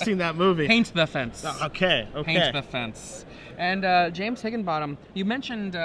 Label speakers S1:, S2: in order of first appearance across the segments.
S1: Seen that movie.
S2: Paint the Fence.
S1: Okay.
S2: Paint the Fence. And James Higginbottom, you mentioned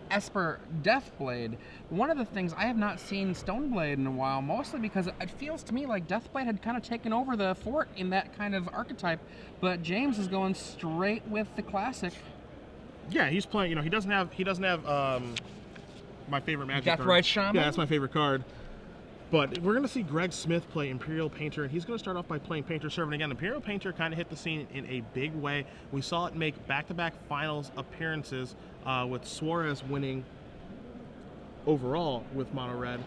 S2: Esper Deathblade. One of the things, I have not seen Stoneblade in a while, mostly because it feels to me like Deathblade had kind of taken over the fort in that kind of archetype, but James is going straight with the classic.
S1: Yeah, he's playing. You know, he doesn't have my favorite Magic card.
S2: Deathrite Shaman.
S1: Yeah, that's my favorite card. But we're going to see Greg Smith play Imperial Painter, and he's going to start off by playing Painter Servant. Again, Imperial Painter kind of hit the scene in a big way. We saw it make back-to-back finals appearances with Suarez winning overall with Mono Red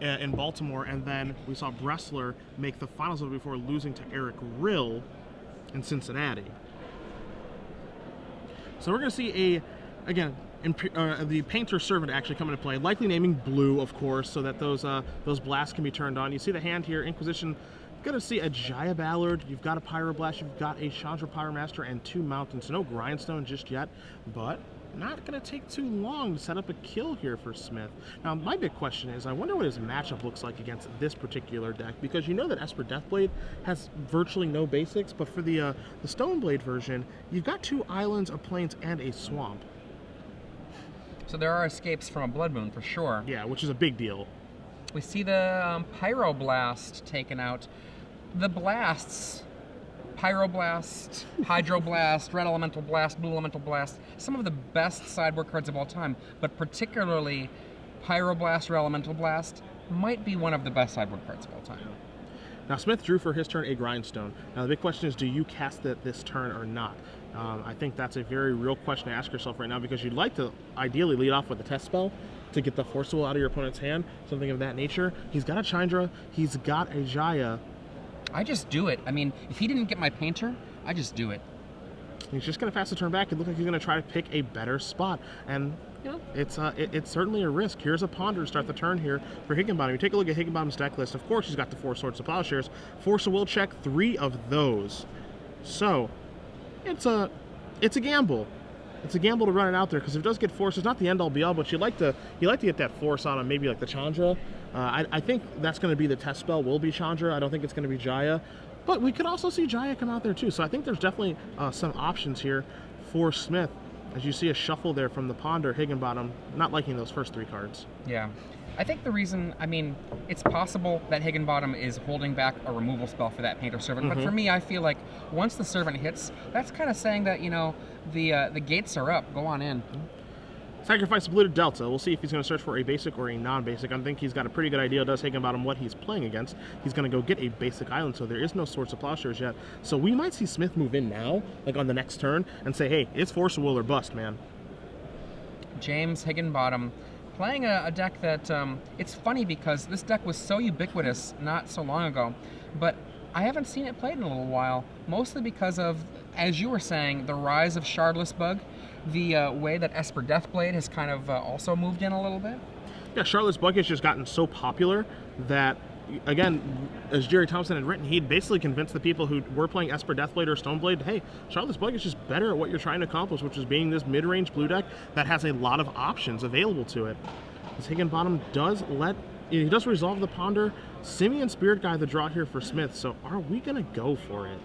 S1: in Baltimore, and then we saw Bressler make the finals of it before losing to Eric Rill in Cincinnati. So we're going to see the Painter Servant actually come into play, likely naming blue, of course, so that those blasts can be turned on. You see the hand here, Inquisition. You're going to see a Jaya Ballard, you've got a Pyroblast, you've got a Chandra Pyromaster, and 2 Mountains. No Grindstone just yet, but not going to take too long to set up a kill here for Smith. Now, my big question is, I wonder what his matchup looks like against this particular deck, because you know that Esper Deathblade has virtually no basics, but for the Stoneblade version, you've got 2 islands, a plains, and a swamp.
S2: So there are escapes from a Blood Moon, for sure.
S1: Yeah, which is a big deal.
S2: We see the Pyroblast taken out. The blasts, Pyroblast, Hydroblast, Red Elemental Blast, Blue Elemental Blast, some of the best sideboard cards of all time, but particularly Pyroblast, Red Elemental Blast, might be one of the best sideboard cards of all time.
S1: Now, Smith drew for his turn a Grindstone. Now, the big question is, do you cast it this turn or not? I think that's a very real question to ask yourself right now, because you'd like to ideally lead off with a test spell to get the Force Will out of your opponent's hand, something of that nature. He's got a Chandra, he's got a Jaya.
S2: I just do it. I mean, if he didn't get my Painter, I just do it.
S1: He's just going to fast the turn back. It looks like he's going to try to pick a better spot. And, you know, it's certainly a risk. Here's a Ponder to start the turn here for Higginbottom. You take a look at Higginbottom's deck list. Of course, he's got the 4 Swords of Plowshares. Force of Will check 3 of those. So, it's a gamble. It's a gamble to run it out there, because if it does get Force, it's not the end-all be-all, but you like to get that Force on him, maybe like the Chandra. I think that's going to be the test spell, will be Chandra. I don't think it's going to be Jaya. But we could also see Jaya come out there too. So I think there's definitely some options here for Smith. As you see a shuffle there from the Ponder, Higginbottom, not liking those first 3 cards.
S2: Yeah. I think the reason, I mean, it's possible that Higginbottom is holding back a removal spell for that Painter Servant, but for me, I feel like once the Servant hits, that's kind of saying that, you know, the gates are up, go on in.
S1: Sacrifice Polluted Delta. We'll see if he's going to search for a basic or a non-basic. I think he's got a pretty good idea, does Higginbottom, what he's playing against. He's going to go get a basic island, so there is no Swords of Plowshares yet. So we might see Smith move in now, like on the next turn, and say, hey, it's Force of Will or bust, man.
S2: James Higginbottom playing a deck that, it's funny because this deck was so ubiquitous not so long ago, but I haven't seen it played in a little while, mostly because of, as you were saying, the rise of Shardless Bug, the way that Esper Deathblade has kind of also moved in a little bit.
S1: Yeah, Shardless Bug has just gotten so popular that, again, as Jerry Thompson had written, he'd basically convinced the people who were playing Esper Deathblade or Stoneblade, hey, Shardless Bug is just better at what you're trying to accomplish, which is being this mid-range blue deck that has a lot of options available to it. As Higginbottom does resolve the Ponder. Simian Spirit Guide the draw here for Smith, so are we going to go for it?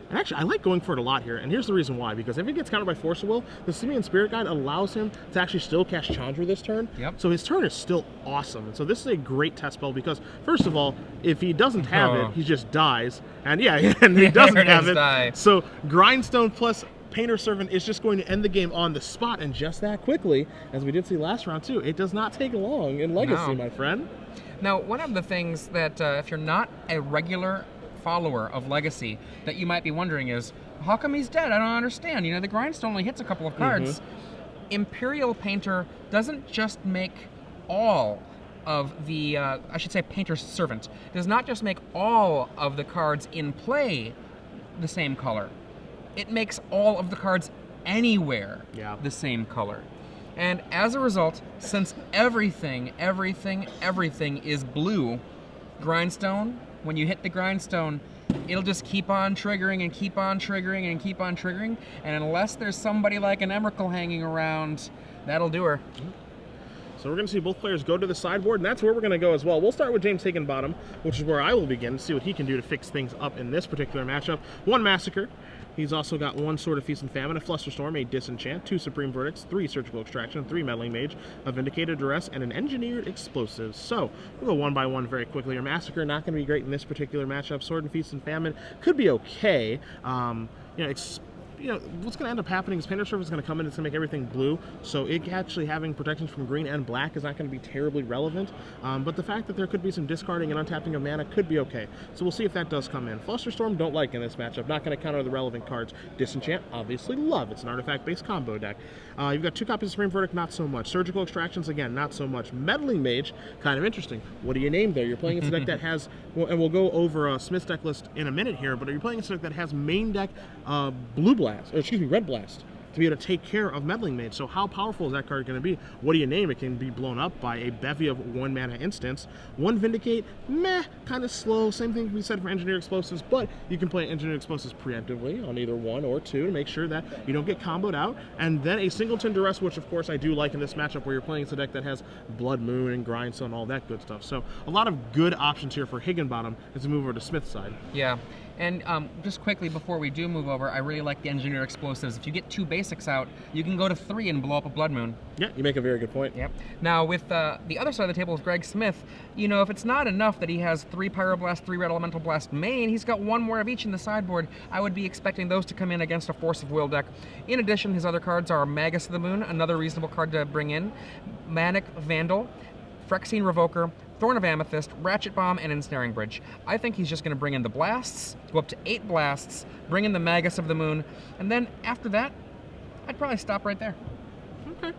S1: And actually, I like going for it a lot here, and here's the reason why. Because if he gets countered by Force of Will, the Simian Spirit Guide allows him to actually still cast Chandra this turn.
S2: Yep.
S1: So his turn is still awesome. And so this is a great test spell, because, first of all, if he doesn't have it, he just dies. And yeah, and he doesn't have it.
S2: Die.
S1: So Grindstone plus Painter Servant is just going to end the game on the spot, and just that quickly, as we did see last round too. It does not take long in Legacy, my friend.
S2: Now, one of the things that, if you're not a regular follower of Legacy, that you might be wondering is, how come he's dead? I don't understand. You know, the Grindstone only hits a couple of cards. Imperial Painter doesn't just make all of the, I should say Painter Servant, does not just make all of the cards in play the same color. It makes all of the cards anywhere the same color. And as a result, since everything is blue, Grindstone, when you hit the Grindstone, it'll just keep on triggering and keep on triggering and keep on triggering, and unless there's somebody like an Emrakul hanging around, that'll do her.
S1: So we're going to see both players go to the sideboard, and that's where we're going to go as well. We'll start with James Higginbottom, which is where I will begin to see what he can do to fix things up in this particular matchup. 1 Massacre. He's also got 1 Sword of Feast and Famine, a Flusterstorm, a Disenchant, 2 Supreme Verdicts, 3 Surgical Extraction, 3 Meddling Mage, a Vindicated Duress, and an Engineered Explosive. So we'll go 1 by 1 very quickly. Your Massacre not going to be great in this particular matchup. Sword and Feast and Famine could be okay. What's going to end up happening is Painter Servant is going to come in, it's going to make everything blue, so it actually having protections from green and black is not going to be terribly relevant, but the fact that there could be some discarding and untapping of mana could be okay. So we'll see if that does come in. Flusterstorm, don't like in this matchup, not going to counter the relevant cards. Disenchant, obviously love. It's an artifact-based combo deck. You've got 2 copies of Supreme Verdict, not so much. Surgical Extractions, again, not so much. Meddling Mage, kind of interesting. What do you name there? You're playing against a deck that has, and we'll go over Smith's deck list in a minute here, but are you playing against a deck that has main deck Red Blast to be able to take care of Meddling Mage. So how powerful is that card going to be? What do you name? It can be blown up by a bevy of 1 mana instants. 1 Vindicate, meh, kind of slow. Same thing can be said for Engineered Explosives, but you can play Engineered Explosives preemptively on either 1 or 2 to make sure that you don't get comboed out. And then a Singleton Duress, which of course I do like in this matchup where you're playing against a deck that has Blood Moon and Grindstone and all that good stuff. So a lot of good options here for Higginbottom as we move over to Smith's side.
S2: Yeah. And just quickly before we do move over, I really like the Engineered Explosives. If you get 2 basics out, you can go to 3 and blow up a Blood Moon.
S1: Yeah, you make a very good point.
S2: Yep. Now, with the other side of the table is Greg Smith. You know, if it's not enough that he has 3 Pyroblast, 3 Red Elemental Blast main, he's got 1 more of each in the sideboard. I would be expecting those to come in against a Force of Will deck. In addition, his other cards are Magus of the Moon, another reasonable card to bring in, Manic Vandal, Phyrexian Revoker, Thorn of Amethyst, Ratchet Bomb, and Ensnaring Bridge. I think he's just going to bring in the blasts, go up to 8 blasts, bring in the Magus of the Moon, and then after that, I'd probably stop right there.
S1: Okay.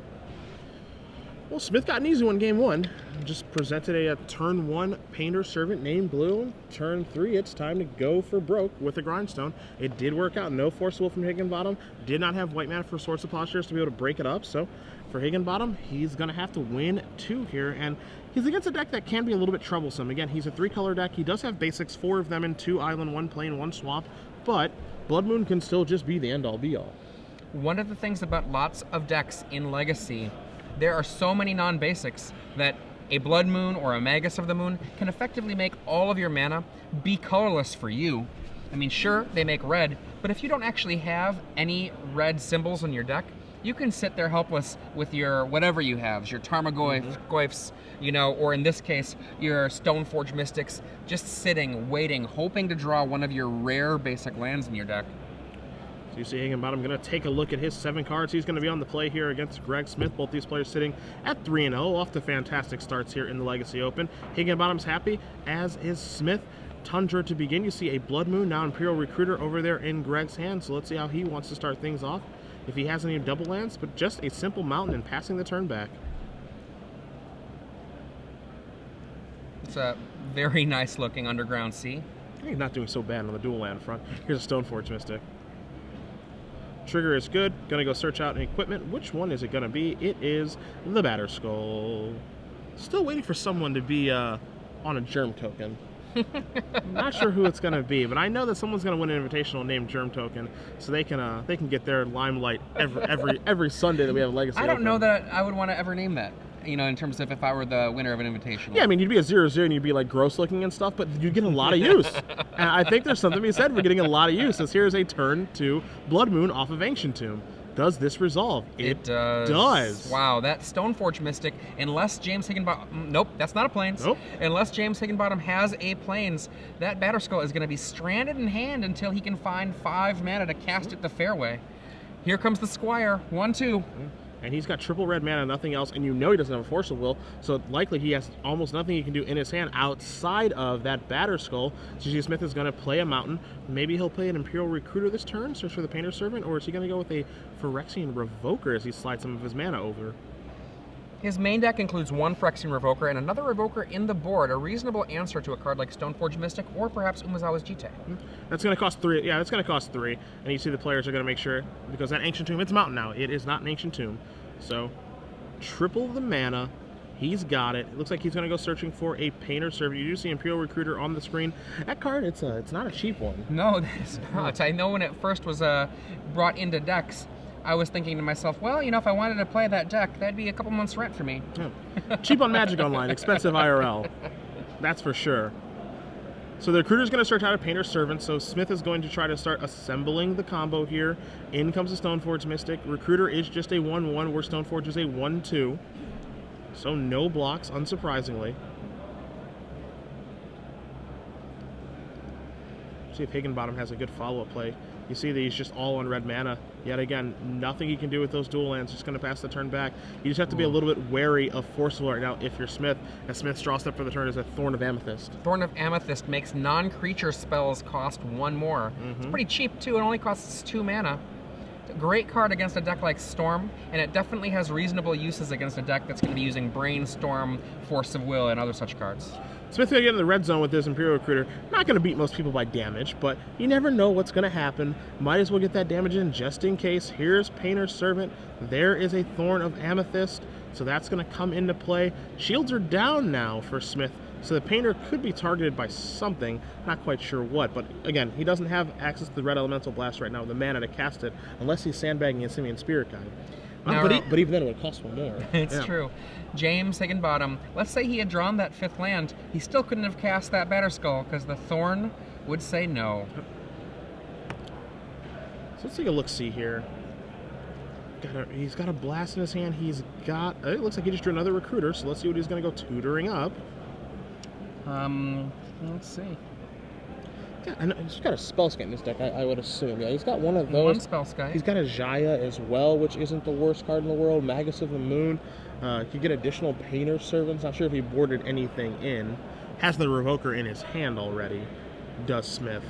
S1: Well, Smith got an easy one game 1. Just presented a turn 1 Painter Servant named Blue. Turn 3, it's time to go for broke with a Grindstone. It did work out. No Force Will from Higginbottom. Did not have white mana for Swords of Plowshares to be able to break it up. So for Higginbottom, he's going to have to win 2 here. And he's against a deck that can be a little bit troublesome. Again, he's a 3-color deck. He does have basics, 4 of them in 2 island, 1 plane, 1 swamp. But Blood Moon can still just be the end-all, be-all.
S2: One of the things about lots of decks in Legacy, there are so many non-basics that a Blood Moon or a Magus of the Moon can effectively make all of your mana be colorless for you. I mean, sure, they make red, but if you don't actually have any red symbols in your deck, you can sit there helpless with your whatever you have, your Tarmogoyfs, you know, or in this case, your Stoneforge Mystics, just sitting, waiting, hoping to draw one of your rare basic lands in your deck.
S1: So you see Higginbottom going to take a look at his 7 cards. He's going to be on the play here against Greg Smith. Both these players sitting at 3-0 off to fantastic starts here in the Legacy Open. Higginbottom's happy, as is Smith. Tundra to begin. You see a Blood Moon, now Imperial Recruiter over there in Greg's hand. So let's see how he wants to start things off. If he has any double lands, but just a simple mountain and passing the turn back.
S2: It's a very nice looking Underground Sea.
S1: He's not doing so bad on the dual land front. Here's a Stoneforge Mystic. Trigger is good. Gonna go search out an equipment. Which one is it gonna be? It is the Batterskull. Still waiting for someone to be on a Germ Token. Not sure who it's gonna be, but I know that someone's gonna win an invitational named Germ Token, so they can get their limelight every Sunday that we have a Legacy.
S2: I don't
S1: Open.
S2: know that I would want to ever name that. You know, in terms of if I were the winner of an invitational.
S1: Yeah, I mean, you'd be a 0/0 and you'd be like gross looking and stuff, but you get a lot of use. And I think there's something to be said for getting a lot of use. As here's a turn to Blood Moon off of Ancient Tomb. Does this resolve? It does.
S2: Wow, that Stoneforge Mystic, unless James Higginbottom... Nope, that's not a Plains.
S1: Nope.
S2: Unless James Higginbottom has a Plains, that Batterskull is going to be stranded in hand until he can find 5 mana to cast it the fairway. Here comes the Squire. 1/2.
S1: And he's got triple red mana, nothing else, and you know he doesn't have a Force of Will, so likely he has almost nothing he can do in his hand outside of that Batterskull. SCG Smith is going to play a mountain. Maybe he'll play an Imperial Recruiter this turn, search for the Painter Servant, or is he going to go with a Phyrexian Revoker as he slides some of his mana over?
S2: His main deck includes 1 Phyrexian Revoker and another Revoker in the board, a reasonable answer to a card like Stoneforge Mystic or perhaps Umezawa's Jitte.
S1: That's going to cost 3. Yeah, that's going to cost 3. And you see the players are going to make sure, because that Ancient Tomb, it's a mountain now. It is not an Ancient Tomb. So, triple the mana. He's got it. It looks like he's going to go searching for a Painter Servant. You do see Imperial Recruiter on the screen. That card, it's not a cheap one.
S2: No, it's not. I know when it first was brought into decks, I was thinking to myself, well, you know, if I wanted to play that deck, that'd be a couple months rent for me.
S1: Yeah. Cheap on Magic Online, expensive IRL. That's for sure. So the Recruiter's going to start out a Painter's Servant, so Smith is going to try to start assembling the combo here. In comes the Stoneforge Mystic. Recruiter is just a 1-1, where Stoneforge is a 1-2. So no blocks, unsurprisingly. See if Higginbottom has a good follow-up play. You see that he's just all on red mana. Yet again, nothing he can do with those dual lands. Just going to pass the turn back. You just have to be a little bit wary of Forcible right now if you're Smith. And Smith's draw step for the turn is a Thorn of Amethyst.
S2: Thorn of Amethyst makes non-creature spells cost 1 more. It's pretty cheap too. It only costs 2 mana. Great card against a deck like Storm, and it definitely has reasonable uses against a deck that's going to be using Brainstorm, Force of Will, and other such cards.
S1: Smith going to get in the red zone with this Imperial Recruiter. Not going to beat most people by damage, but you never know what's going to happen. Might as well get that damage in just in case. Here's Painter's Servant. There is a Thorn of Amethyst, so that's going to come into play. Shields are down now for Smith, so the Painter could be targeted by something. Not quite sure what, but again, he doesn't have access to the Red Elemental Blast right now with the mana to cast it, unless he's sandbagging a Simian Spirit Guide. But even then, it would cost 1 more.
S2: It's true. James Higginbottom, let's say he had drawn that 5th land, he still couldn't have cast that Batterskull because the Thorn would say no.
S1: So let's take a look-see here. He's got a blast in his hand. He's got... It looks like he just drew another Recruiter, so let's see what he's going to go tutoring up.
S2: Let's see.
S1: Yeah, and he's got a Spellskite in this deck, I would assume. Yeah, he's got one of those.
S2: One Spellskite.
S1: He's got a Jaya as well, which isn't the worst card in the world. Magus of the Moon. He could get additional Painter's Servants. Not sure if he boarded anything in. Has the Revoker in his hand already, does Smith.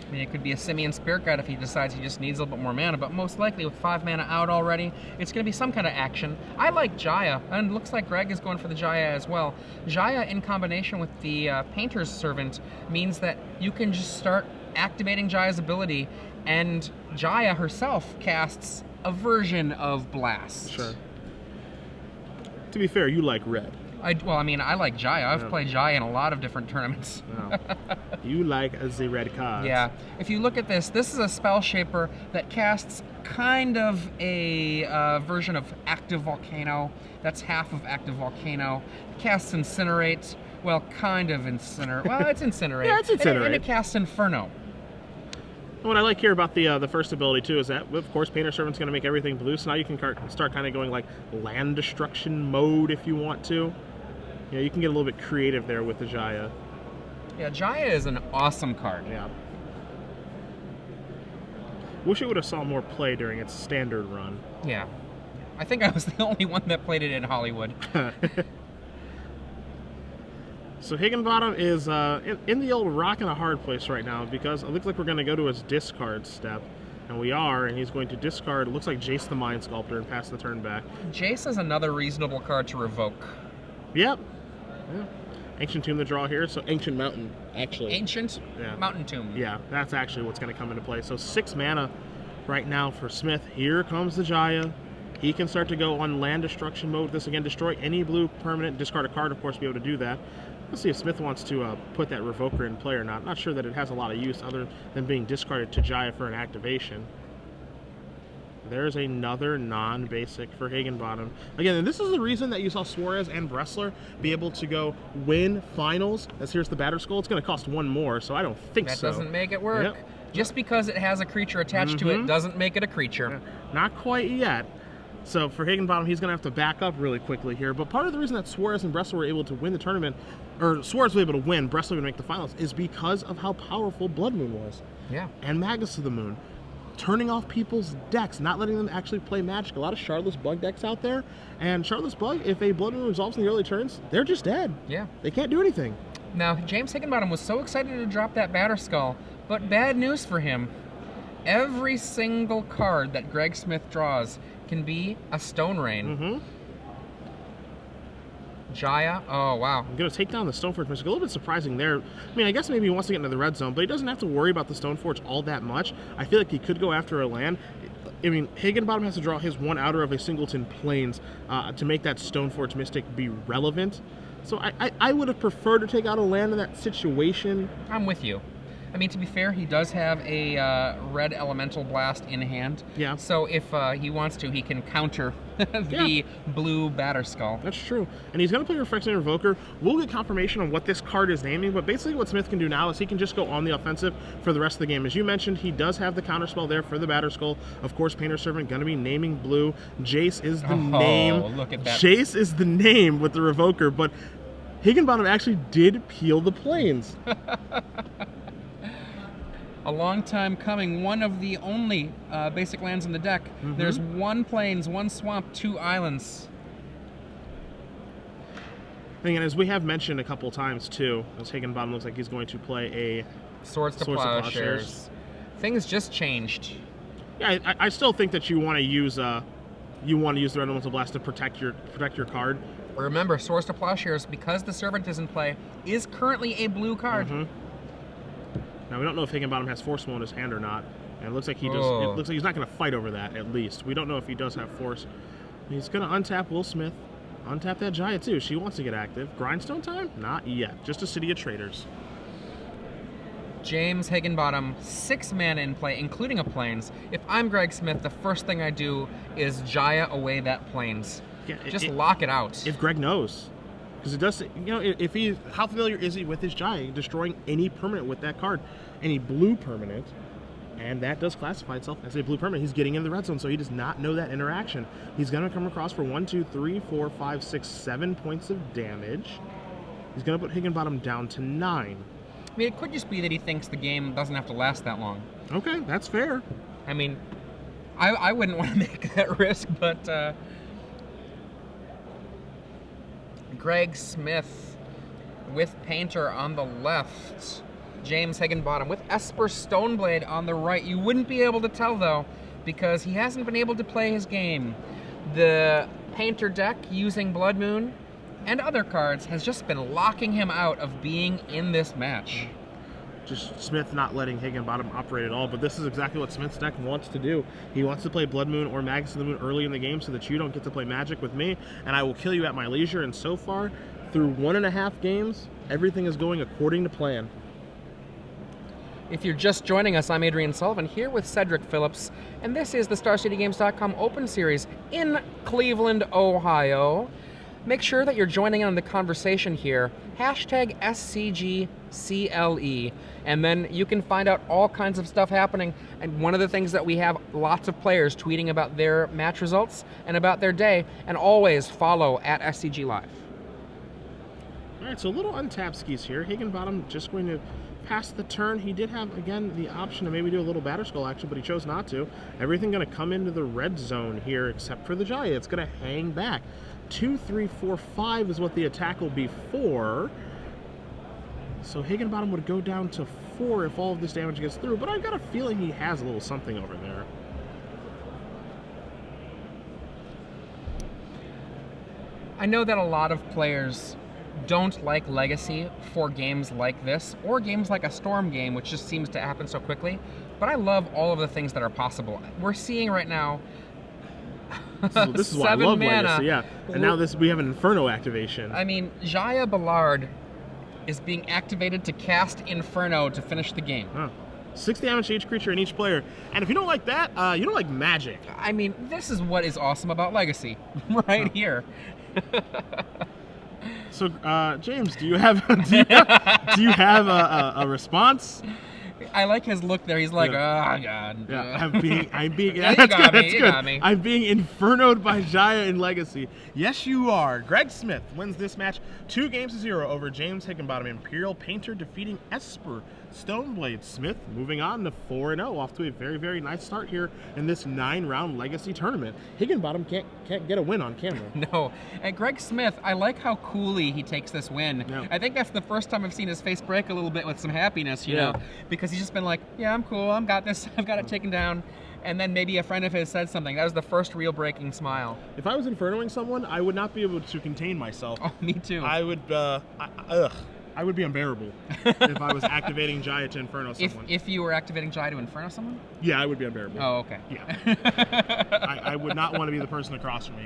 S2: I mean, it could be a Simian Spirit Guide if he decides he just needs a little bit more mana, but most likely with 5 mana out already, it's going to be some kind of action. I like Jaya, and it looks like Greg is going for the Jaya as well. Jaya in combination with the Painter's Servant means that you can just start activating Jaya's ability, and Jaya herself casts a version of Blast.
S1: Sure. To be fair, you like red.
S2: I like Jaya. I've played Jaya in a lot of different tournaments.
S1: Wow. You like the red cards.
S2: Yeah. If you look at this is a Spell Shaper that casts kind of a version of Active Volcano. That's half of Active Volcano. It casts Incinerate. Well, kind of Incinerate. Well, it's Incinerate.
S1: Yeah, it's Incinerate.
S2: And it casts Inferno.
S1: What I like here about the first ability, too, is that, of course, Painter Servant's going to make everything blue, so now you can start kind of going, like, land destruction mode if you want to. Yeah, you can get a little bit creative there with the Jaya.
S2: Yeah, Jaya is an awesome card.
S1: Yeah. Wish it would have saw more play during its standard run.
S2: Yeah. I think I was the only one that played it in Hollywood.
S1: So Higginbottom is in the old rock and a hard place right now because it looks like we're going to go to his discard step. And we are, and he's going to discard, it looks like Jace the Mind Sculptor, and pass the turn back.
S2: Jace is another reasonable card to revoke.
S1: Yep. Yeah. Ancient Tomb the draw here, so Ancient Mountain, actually.
S2: Ancient Mountain Tomb.
S1: Yeah, that's actually what's going to come into play. So 6 mana right now for Smith. Here comes the Jaya. He can start to go on land destruction mode. This again, destroy any blue permanent, discard a card, of course, be able to do that. Let's see if Smith wants to put that Revoker in play or not. Not sure that it has a lot of use other than being discarded to Jaya for an activation. There's another non-basic for Higginbottom. Again, and this is the reason that you saw Suarez and Bressler be able to go win finals. As here's the Batterskull. It's going to cost 1 more, so I don't think so.
S2: That doesn't make it work.
S1: Yep.
S2: Just because it has a creature attached to it doesn't make it a creature.
S1: Yeah. Not quite yet. So for Higginbottom, he's going to have to back up really quickly here. But part of the reason that Suarez and Bressler were able to win the tournament, or Suarez was able to win, Bressler would make the finals, is because of how powerful Blood Moon was.
S2: Yeah.
S1: And Magus of the Moon. Turning off people's decks, not letting them actually play Magic. A lot of Shardless Bug decks out there. And Shardless Bug, if a Blood Moon resolves in the early turns, they're just dead.
S2: Yeah.
S1: They can't do anything.
S2: Now, James Higginbottom was so excited to drop that Batterskull, but bad news for him. Every single card that Greg Smith draws can be a Stone Rain. Jaya, oh wow.
S1: I'm going to take down the Stoneforge Mystic. A little bit surprising there. I mean, I guess maybe he wants to get into the red zone, but he doesn't have to worry about the Stoneforge all that much. I feel like he could go after a land. I mean, Higginbottom has to draw his 1 outer of a Singleton Plains to make that Stoneforge Mystic be relevant. So I would have preferred to take out a land in that situation.
S2: I'm with you. I mean, to be fair, he does have a red elemental blast in hand.
S1: Yeah.
S2: So if he wants to, he can counter the blue Batterskull.
S1: That's true. And he's going to play Reflection Invoker. We'll get confirmation on what this card is naming, but basically what Smith can do now is he can just go on the offensive for the rest of the game. As you mentioned, he does have the counterspell there for the Batterskull. Of course, Painter Servant going to be naming blue. Jace is the name.
S2: Look at that.
S1: Jace is the name with the Revoker, but Higginbottom actually did peel the plains.
S2: A long time coming, one of the only basic lands in the deck. There's 1 plains, 1 swamp, 2 islands.
S1: And as we have mentioned a couple times too, as Higginbottom looks like he's going to play a
S2: Swords to Plowshares. Things just changed.
S1: Yeah, I still think that you want to use the Red Elemental Blast to protect your card.
S2: Remember, Swords to Plowshares, because the Servant is in play, is currently a blue card.
S1: Now, we don't know if Higginbottom has Force Wheel in his hand or not. And it looks like he does. It looks like he's not going to fight over that, at least. We don't know if he does have Force. He's going to untap Will Smith. Untap that Jaya, too. She wants to get active. Grindstone time? Not yet. Just a City of Traders.
S2: James Higginbottom, 6 mana in play, including a Plains. If I'm Greg Smith, the first thing I do is Jaya away that Plains.
S1: Yeah,
S2: Just lock it out.
S1: If Greg knows. Because it does, if he, how familiar is he with his Jaya destroying any permanent with that card? Any blue permanent, and that does classify itself as a blue permanent. He's getting in the red zone, so he does not know that interaction. He's going to come across for 1, 2, 3, 4, 5, 6, 7 points of damage. He's going to put Higginbottom down to 9.
S2: I mean, it could just be that he thinks the game doesn't have to last that long.
S1: Okay, that's fair.
S2: I mean, I wouldn't want to make that risk, but Greg Smith with Painter on the left. James Higginbottom with Esper Stoneblade on the right. You wouldn't be able to tell, though, because he hasn't been able to play his game. The Painter deck, using Blood Moon and other cards, has just been locking him out of being in this match.
S1: Just Smith not letting Higginbottom operate at all, but this is exactly what Smith's deck wants to do. He wants to play Blood Moon or Magus of the Moon early in the game so that you don't get to play Magic with me, and I will kill you at my leisure. And so far, through 1.5 games, everything is going according to plan.
S2: If you're just joining us, I'm Adrian Sullivan here with Cedric Phillips, and this is the StarCityGames.com Open Series in Cleveland, Ohio. Make sure that you're joining in on the conversation here. Hashtag SCGCLE. And then you can find out all kinds of stuff happening. And one of the things that we have lots of players tweeting about their match results and about their day. And always follow at SCG Live.
S1: All right, so a little untapped skis here. Higginbottom just going to pass the turn. He did have, again, the option to maybe do a little Batterskull action, but he chose not to. Everything going to come into the red zone here except for the Jaya. It's going to hang back. 2, 3, 4, 5 is what the attack will be for. So Higginbottom would go down to 4 if all of this damage gets through, but I've got a feeling he has a little something over there.
S2: I know that a lot of players don't like Legacy for games like this, or games like a Storm game, which just seems to happen so quickly, but I love all of the things that are possible. We're seeing right now
S1: This is why I love Legacy, yeah. And now we have an Inferno activation.
S2: I mean, Jaya Ballard is being activated to cast Inferno to finish the game.
S1: Huh. 6 damage to each creature and each player. And if you don't like that, you don't like Magic.
S2: I mean, this is what is awesome about Legacy, right here.
S1: So, James, do you have a response?
S2: I like his look there. He's like, oh god.
S1: Yeah, I'm being.
S2: Yeah,
S1: That's
S2: you
S1: good.
S2: got me.
S1: I'm being infernoed by Jaya in Legacy. Yes, you are. Greg Smith wins this match 2-0 over James Higginbottom. Imperial Painter defeating Esper Stoneblade. Smith moving on to 4-0, off to a very, very nice start here in this 9-round Legacy tournament. Higginbottom can't get a win on camera.
S2: No. And Greg Smith, I like how coolly he takes this win.
S1: Yeah.
S2: I think that's the first time I've seen his face break a little bit with some happiness, you know, because he's just been like, yeah, I'm cool, I've got this, I've got it taken down. And then maybe a friend of his said something. That was the first real breaking smile.
S1: If I was infernoing someone, I would not be able to contain myself.
S2: Oh, me too.
S1: I would, I would be unbearable if I was activating Jaya to Inferno someone.
S2: If you were activating Jaya to Inferno someone?
S1: Yeah, I would be unbearable.
S2: Oh, okay.
S1: Yeah. I would not want to be the person across from me.